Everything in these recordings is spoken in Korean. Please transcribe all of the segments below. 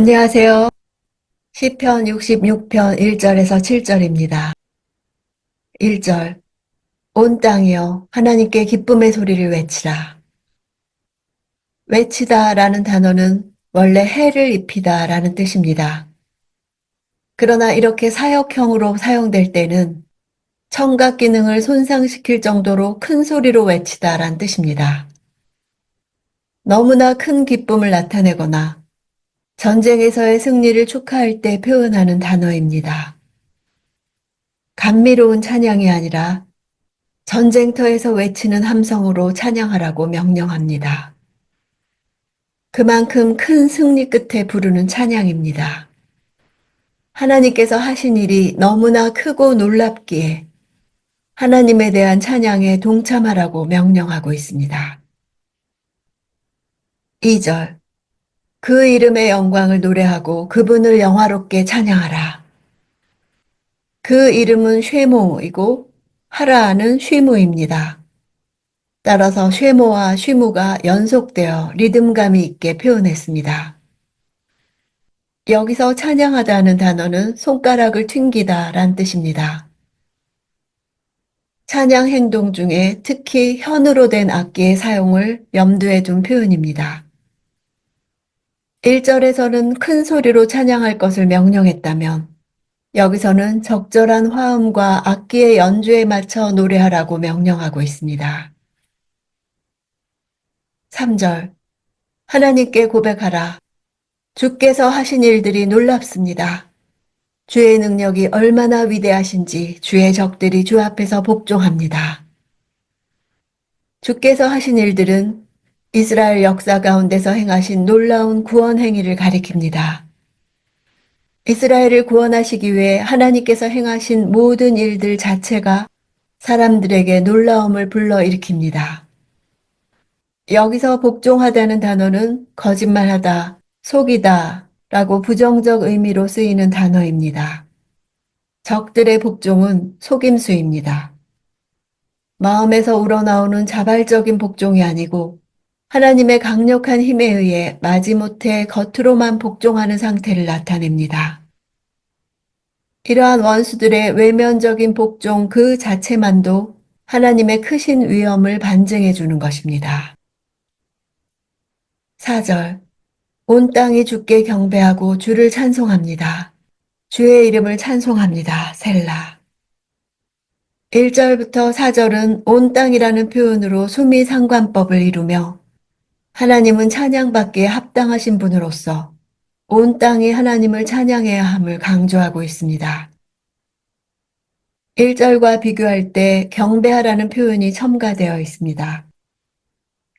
안녕하세요. 시편 66편 1절에서 7절입니다. 1절. 온 땅이여 하나님께 기쁨의 소리를 외치라. 외치다라는 단어는 원래 해를 입히다라는 뜻입니다. 그러나 이렇게 사역형으로 사용될 때는 청각 기능을 손상시킬 정도로 큰 소리로 외치다라는 뜻입니다. 너무나 큰 기쁨을 나타내거나 전쟁에서의 승리를 축하할 때 표현하는 단어입니다. 감미로운 찬양이 아니라 전쟁터에서 외치는 함성으로 찬양하라고 명령합니다. 그만큼 큰 승리 끝에 부르는 찬양입니다. 하나님께서 하신 일이 너무나 크고 놀랍기에 하나님에 대한 찬양에 동참하라고 명령하고 있습니다. 2절. 그 이름의 영광을 노래하고 그분을 영화롭게 찬양하라. 그 이름은 쉐모이고 하라는 쉬무입니다. 따라서 쉐모와 쉬무가 연속되어 리듬감이 있게 표현했습니다. 여기서 찬양하다는 단어는 손가락을 튕기다 란 뜻입니다. 찬양 행동 중에 특히 현으로 된 악기의 사용을 염두에 둔 표현입니다. 1절에서는 큰 소리로 찬양할 것을 명령했다면 여기서는 적절한 화음과 악기의 연주에 맞춰 노래하라고 명령하고 있습니다. 3절. 하나님께 고백하라. 주께서 하신 일들이 놀랍습니다. 주의 능력이 얼마나 위대하신지 주의 적들이 주 앞에서 복종합니다. 주께서 하신 일들은 이스라엘 역사 가운데서 행하신 놀라운 구원 행위를 가리킵니다. 이스라엘을 구원하시기 위해 하나님께서 행하신 모든 일들 자체가 사람들에게 놀라움을 불러일으킵니다. 여기서 복종하다는 단어는 거짓말하다, 속이다 라고 부정적 의미로 쓰이는 단어입니다. 적들의 복종은 속임수입니다. 마음에서 우러나오는 자발적인 복종이 아니고 하나님의 강력한 힘에 의해 마지못해 겉으로만 복종하는 상태를 나타냅니다. 이러한 원수들의 외면적인 복종 그 자체만도 하나님의 크신 위엄을 반증해 주는 것입니다. 4절. 온 땅이 주께 경배하고 주를 찬송합니다. 주의 이름을 찬송합니다. 셀라. 1절부터 4절은 온 땅이라는 표현으로 수미상관법을 이루며 하나님은 찬양받기에 합당하신 분으로서 온 땅이 하나님을 찬양해야 함을 강조하고 있습니다. 1절과 비교할 때 경배하라는 표현이 첨가되어 있습니다.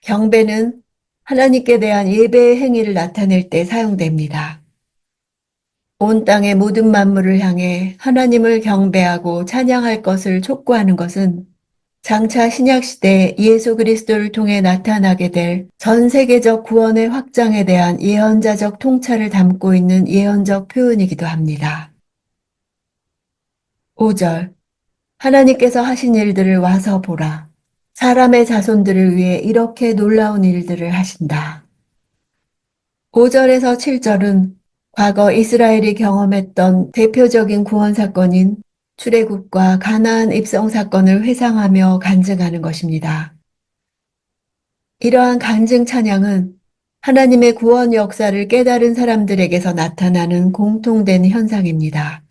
경배는 하나님께 대한 예배의 행위를 나타낼 때 사용됩니다. 온 땅의 모든 만물을 향해 하나님을 경배하고 찬양할 것을 촉구하는 것은 장차 신약시대 예수 그리스도를 통해 나타나게 될 전 세계적 구원의 확장에 대한 예언자적 통찰을 담고 있는 예언적 표현이기도 합니다. 5절. 하나님께서 하신 일들을 와서 보라. 사람의 자손들을 위해 이렇게 놀라운 일들을 하신다. 5절에서 7절은 과거 이스라엘이 경험했던 대표적인 구원 사건인 출애굽과 가나안 입성 사건을 회상하며 간증하는 것입니다. 이러한 간증 찬양은 하나님의 구원 역사를 깨달은 사람들에게서 나타나는 공통된 현상입니다.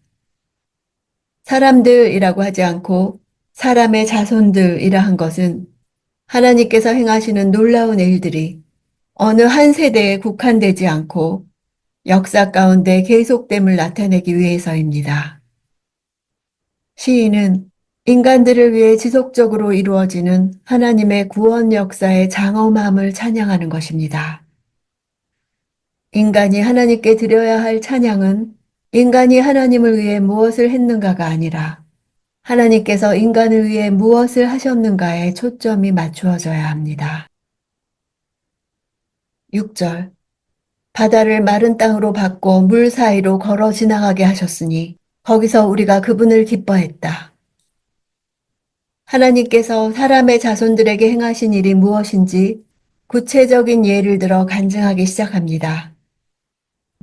사람들이라고 하지 않고 사람의 자손들이라 한 것은 하나님께서 행하시는 놀라운 일들이 어느 한 세대에 국한되지 않고 역사 가운데 계속됨을 나타내기 위해서입니다. 시인은 인간들을 위해 지속적으로 이루어지는 하나님의 구원 역사의 장엄함을 찬양하는 것입니다. 인간이 하나님께 드려야 할 찬양은 인간이 하나님을 위해 무엇을 했는가가 아니라 하나님께서 인간을 위해 무엇을 하셨는가에 초점이 맞추어져야 합니다. 6절. 바다를 마른 땅으로 바꿔 물 사이로 걸어 지나가게 하셨으니 거기서 우리가 그분을 기뻐했다. 하나님께서 사람의 자손들에게 행하신 일이 무엇인지 구체적인 예를 들어 간증하기 시작합니다.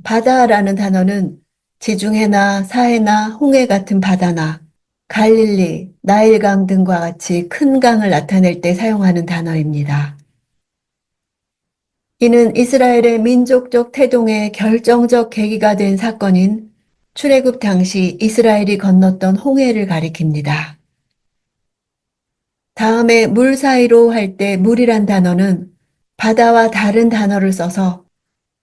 바다라는 단어는 지중해나 사해나 홍해 같은 바다나 갈릴리, 나일강 등과 같이 큰 강을 나타낼 때 사용하는 단어입니다. 이는 이스라엘의 민족적 태동의 결정적 계기가 된 사건인 출애굽 당시 이스라엘이 건넜던 홍해를 가리킵니다. 다음에 물 사이로 할 때 물이란 단어는 바다와 다른 단어를 써서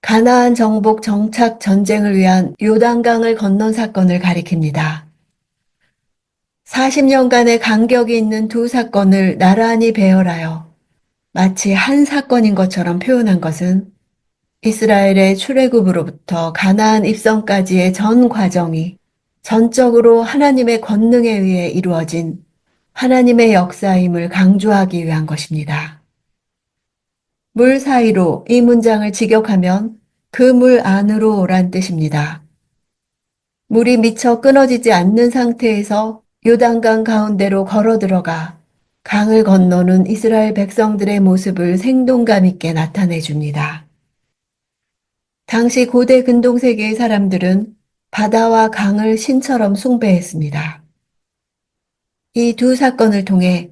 가나안 정복 정착 전쟁을 위한 요단강을 건넌 사건을 가리킵니다. 40년간의 간격이 있는 두 사건을 나란히 배열하여 마치 한 사건인 것처럼 표현한 것은 이스라엘의 출애굽으로부터 가나안 입성까지의 전 과정이 전적으로 하나님의 권능에 의해 이루어진 하나님의 역사임을 강조하기 위한 것입니다. 물 사이로 이 문장을 직역하면 그 물 안으로 오란 뜻입니다. 물이 미처 끊어지지 않는 상태에서 요단강 가운데로 걸어 들어가 강을 건너는 이스라엘 백성들의 모습을 생동감 있게 나타내 줍니다. 당시 고대 근동세계의 사람들은 바다와 강을 신처럼 숭배했습니다. 이 두 사건을 통해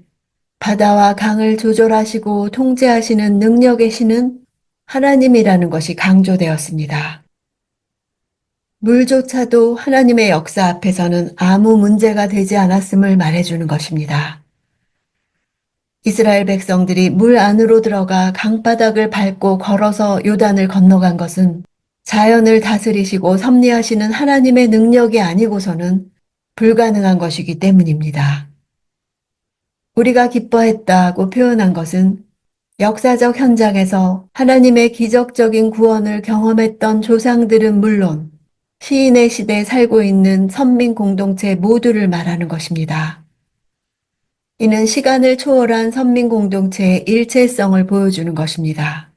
바다와 강을 조절하시고 통제하시는 능력의 신은 하나님이라는 것이 강조되었습니다. 물조차도 하나님의 역사 앞에서는 아무 문제가 되지 않았음을 말해주는 것입니다. 이스라엘 백성들이 물 안으로 들어가 강바닥을 밟고 걸어서 요단을 건너간 것은 자연을 다스리시고 섭리하시는 하나님의 능력이 아니고서는 불가능한 것이기 때문입니다. 우리가 기뻐했다고 표현한 것은 역사적 현장에서 하나님의 기적적인 구원을 경험했던 조상들은 물론 시인의 시대에 살고 있는 선민 공동체 모두를 말하는 것입니다. 이는 시간을 초월한 선민 공동체의 일체성을 보여주는 것입니다.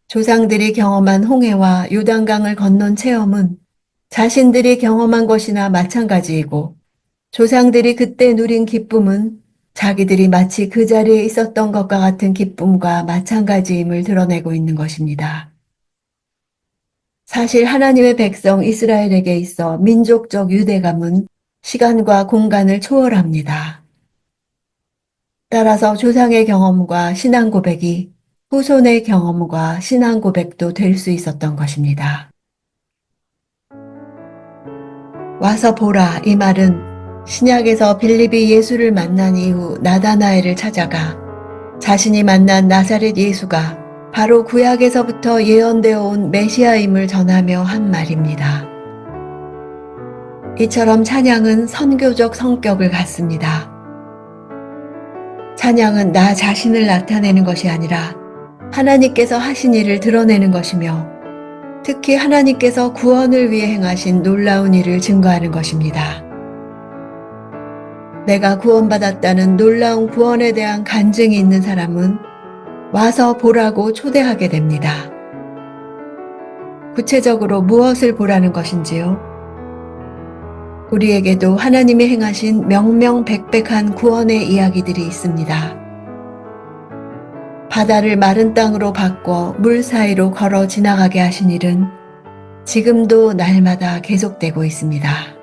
조상들이 경험한 홍해와 요단강을 건넌 체험은 자신들이 경험한 것이나 마찬가지이고 조상들이 그때 누린 기쁨은 자기들이 마치 그 자리에 있었던 것과 같은 기쁨과 마찬가지임을 드러내고 있는 것입니다. 사실 하나님의 백성 이스라엘에게 있어 민족적 유대감은 시간과 공간을 초월합니다. 따라서 조상의 경험과 신앙 고백이 후손의 경험과 신앙 고백도 될 수 있었던 것입니다. 와서 보라 이 말은 신약에서 빌립이 예수를 만난 이후 나다나엘을 찾아가 자신이 만난 나사렛 예수가 바로 구약에서부터 예언되어 온 메시아임을 전하며 한 말입니다. 이처럼 찬양은 선교적 성격을 갖습니다. 찬양은 나 자신을 나타내는 것이 아니라 하나님께서 하신 일을 드러내는 것이며 특히 하나님께서 구원을 위해 행하신 놀라운 일을 증거하는 것입니다. 내가 구원받았다는 놀라운 구원에 대한 간증이 있는 사람은 와서 보라고 초대하게 됩니다. 구체적으로 무엇을 보라는 것인지요? 우리에게도 하나님이 행하신 명명백백한 구원의 이야기들이 있습니다. 바다를 마른 땅으로 바꿔 물 사이로 걸어 지나가게 하신 일은 지금도 날마다 계속되고 있습니다.